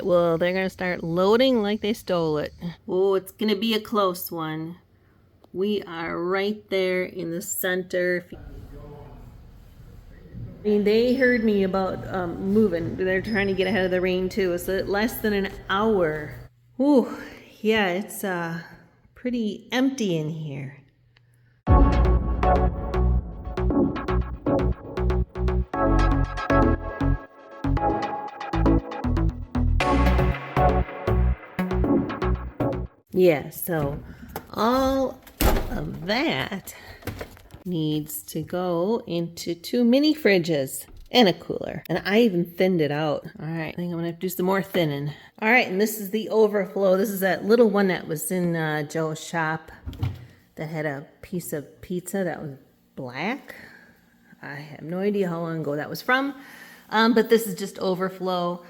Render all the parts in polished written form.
right, well, they're gonna start loading like they stole it. Oh, it's gonna be a close one. We are right there in the center. I mean, they heard me about moving. They're trying to get ahead of the rain too. So less than an hour. Ooh, yeah, it's pretty empty in here. Yeah, so all of that needs to go into 2 mini fridges and a cooler. And I even thinned it out. All right, I think I'm gonna have to do some more thinning. All right, and this is the overflow. This is that little one that was in Joe's shop that had a piece of pizza that was black. I have no idea how long ago that was from, but this is just overflow.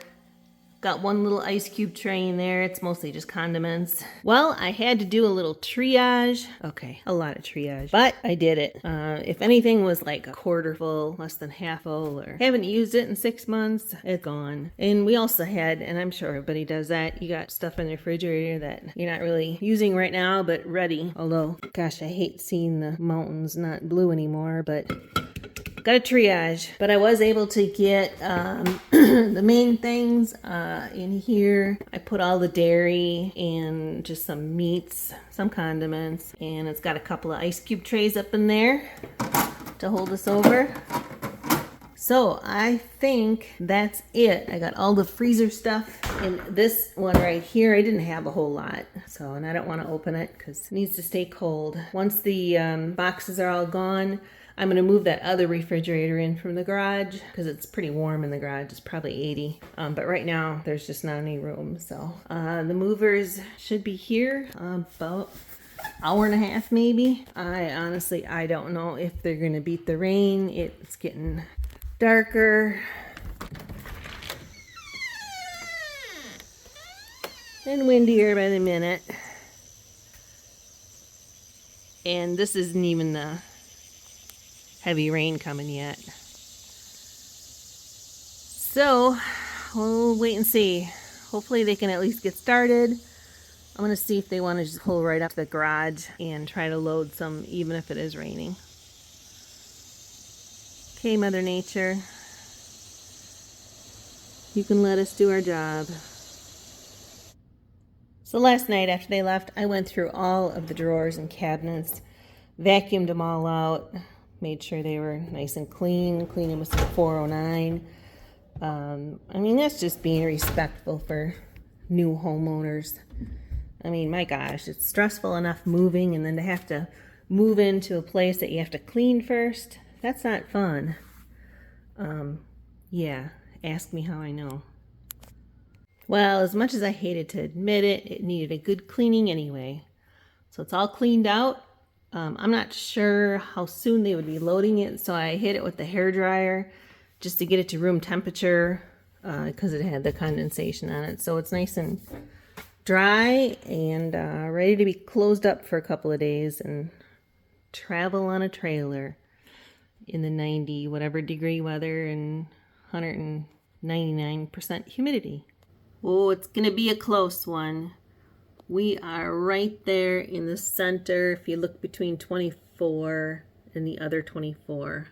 Got one little ice cube tray in there. It's mostly just condiments. Well, I had to do a little triage. Okay, a lot of triage, but I did it. If anything was like a quarter full, less than half full, or haven't used it in 6 months, it's gone. And we also had, and I'm sure everybody does that, you got stuff in the refrigerator that you're not really using right now, but ready. Although, gosh, I hate seeing the mountains not blue anymore, but got a triage. But I was able to get the main things in here. I put all the dairy and just some meats, some condiments, and it's got a couple of ice cube trays up in there to hold us over. So I think that's it. I got all the freezer stuff in this one right here. I didn't have a whole lot, so, and I don't want to open it because it needs to stay cold. Once the boxes are all gone, I'm going to move that other refrigerator in from the garage because it's pretty warm in the garage. It's probably 80. But right now there's just not any room. So the movers should be here about hour and a half maybe. I don't know if they're going to beat the rain. It's getting darker. And windier by the minute. And this isn't even the heavy rain coming yet. So we'll wait and see. Hopefully they can at least get started. I'm going to see if they want to just pull right up to the garage and try to load some even if it is raining. Okay, Mother Nature. You can let us do our job. So last night after they left, I went through all of the drawers and cabinets, vacuumed them all out, made sure they were nice and clean them with some 409. I mean, that's just being respectful for new homeowners. I mean, my gosh, it's stressful enough moving, and then to have to move into a place that you have to clean first. That's not fun. Yeah, ask me how I know. Well, as much as I hated to admit it, it needed a good cleaning anyway. So it's all cleaned out. I'm not sure how soon they would be loading it, so I hit it with the hairdryer just to get it to room temperature because it had the condensation on it. So it's nice and dry and ready to be closed up for a couple of days and travel on a trailer in the 90 whatever degree weather and 199% humidity. Oh, it's gonna be a close one. We are right there in the center if you look between 24 and the other 24.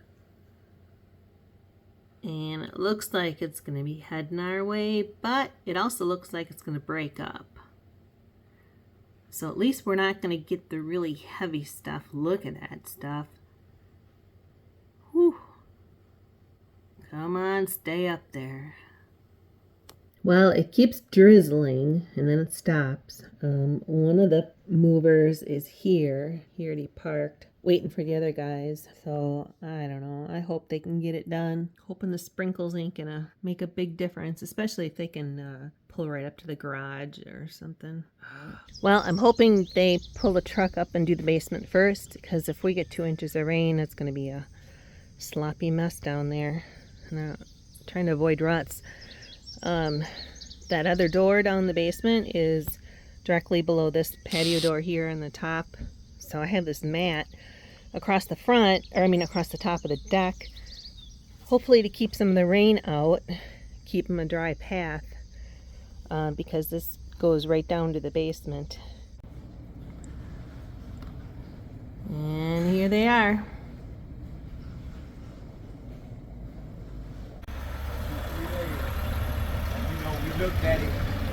And it looks like it's going to be heading our way, but it also looks like it's going to break up. So at least we're not going to get the really heavy stuff. Look at that stuff. Whew. Come on, stay up there. Well, it keeps drizzling and then it stops. One of the movers is here. He already parked, waiting for the other guys. So I don't know. I hope they can get it done. Hoping the sprinkles ain't gonna make a big difference, especially if they can pull right up to the garage or something. Well, I'm hoping they pull the truck up and do the basement first, because if we get 2 inches of rain, it's gonna be a sloppy mess down there. And I'm trying to avoid ruts. That other door down the basement is directly below this patio door here on the top. So I have this mat across the front, or I mean across the top of the deck, hopefully to keep some of the rain out, keep them a dry path. because this goes right down to the basement. And here they are. We looked at it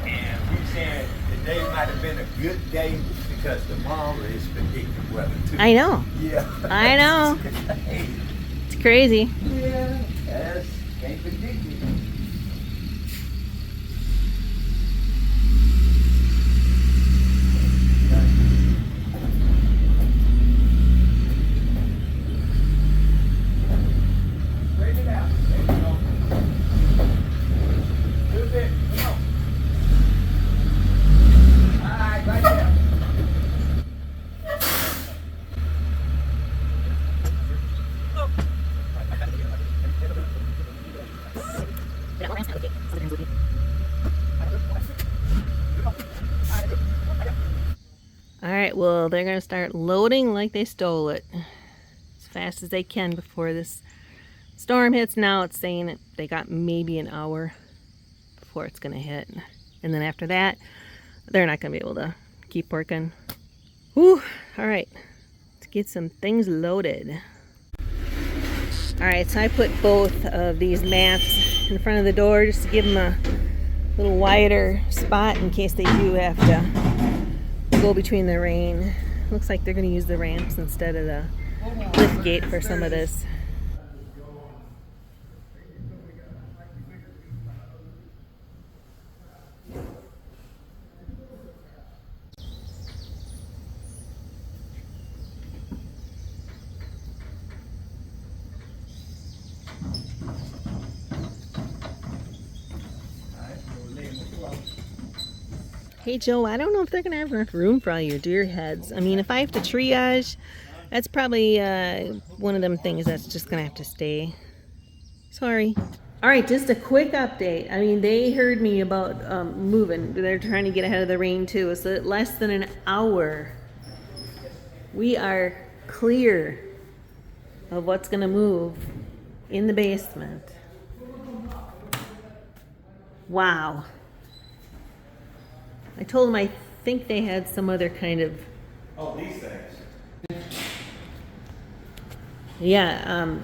and we said today might have been a good day because tomorrow is predicted weather too. I know. Yeah. I know. It's crazy. Yeah. Can't predict it. Alright, well, they're going to start loading like they stole it as fast as they can before this storm hits. Now it's saying that they got maybe an hour before it's going to hit. And then after that, they're not going to be able to keep working. Whew! Alright, let's get some things loaded. Alright, so I put both of these mats in front of the door just to give them a little wider spot in case they do have to go between the rain. Looks like they're going to use the ramps instead of the lift gate for some of this. Hey Joe, I don't know if they're going to have enough room for all your deer heads. I mean, if I have to triage, that's probably one of them things that's just going to have to stay. Sorry. All right, just a quick update. I mean, they heard me about moving. They're trying to get ahead of the rain too. So less than an hour, we are clear of what's going to move in the basement. Wow. I told them I think they had some other kind of... Oh, these things. Yeah,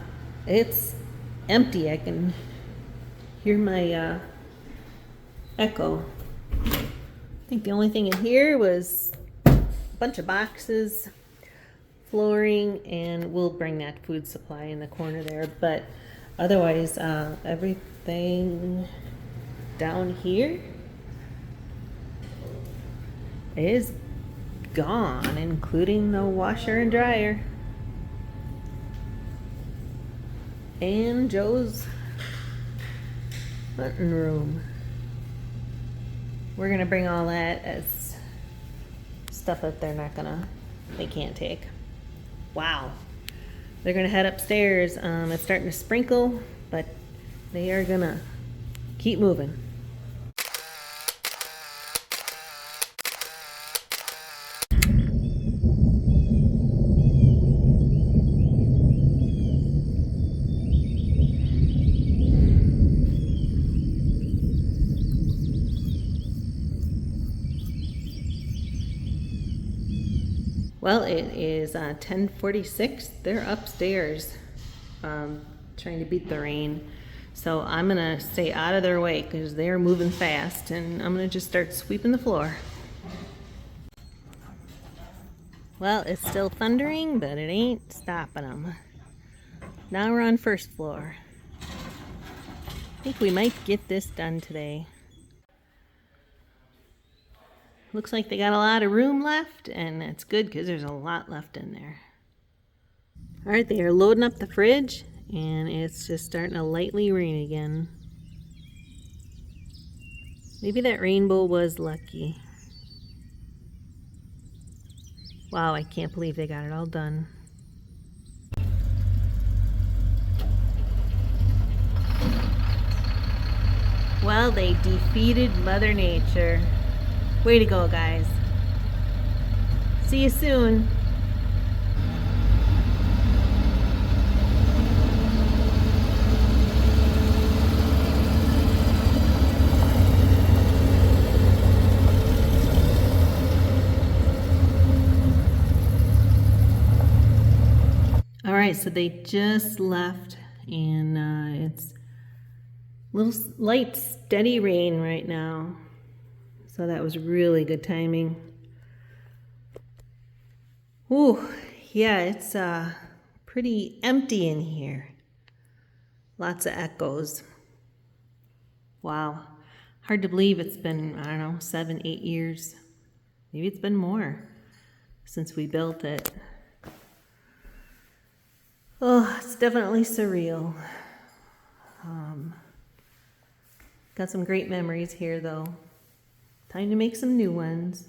it's empty. I can hear my echo. I think the only thing in here was a bunch of boxes, flooring, and we'll bring that food supply in the corner there. But otherwise, everything down here is gone, including the washer and dryer. And Joe's hunting room. We're gonna bring all that as stuff that they can't take. Wow. They're gonna head upstairs. It's starting to sprinkle, but they are gonna keep moving. Well, it is 10:46. They're upstairs trying to beat the rain. So I'm going to stay out of their way because they're moving fast, and I'm going to just start sweeping the floor. Well, it's still thundering, but it ain't stopping them. Now we're on first floor. I think we might get this done today. Looks like they got a lot of room left, and that's good because there's a lot left in there. All right, they are loading up the fridge, and it's just starting to lightly rain again. Maybe that rainbow was lucky. Wow, I can't believe they got it all done. Well, they defeated Mother Nature. Way to go, guys. See you soon. so they just left, and it's little light, steady rain right now. So that was really good timing. Ooh, yeah, it's pretty empty in here. Lots of echoes. Wow. Hard to believe it's been, I don't know, 7, 8 years. Maybe it's been more since we built it. Oh, it's definitely surreal. Got some great memories here, though. Time to make some new ones.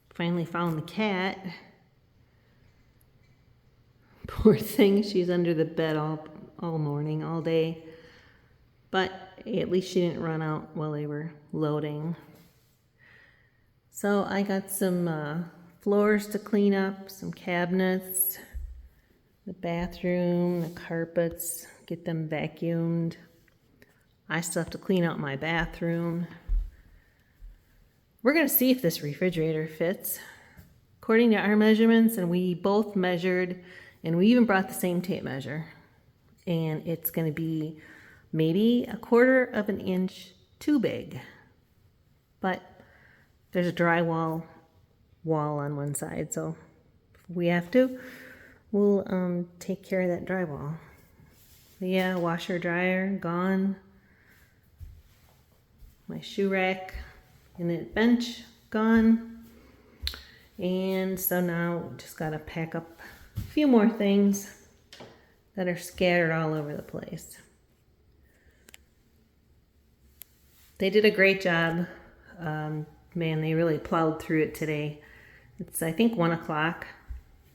Finally found the cat. Poor thing, she's under the bed all morning, all day. But at least she didn't run out while they were loading. So I got some floors to clean up, some cabinets, the bathroom, the carpets, get them vacuumed. I still have to clean out my bathroom. We're going to see if this refrigerator fits. According to our measurements, and we both measured, and we even brought the same tape measure. And it's going to be maybe 1/4 of an inch too big. But there's a drywall wall on one side, so if we have to, we'll take care of that drywall. But yeah, washer, dryer, gone. My shoe rack and the bench, gone. And so now just gotta pack up a few more things that are scattered all over the place. They did a great job. Man, they really plowed through it today. It's, I think, 1 o'clock.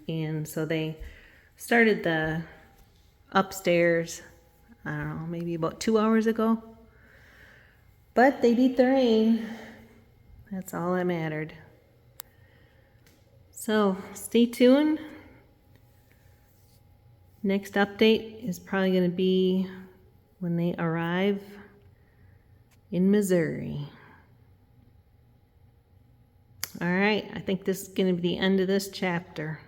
And so they started the upstairs, I don't know, maybe about 2 hours ago. But they beat the rain. That's all that mattered. So stay tuned. Next update is probably going to be when they arrive in Missouri. All right, I think this is going to be the end of this chapter.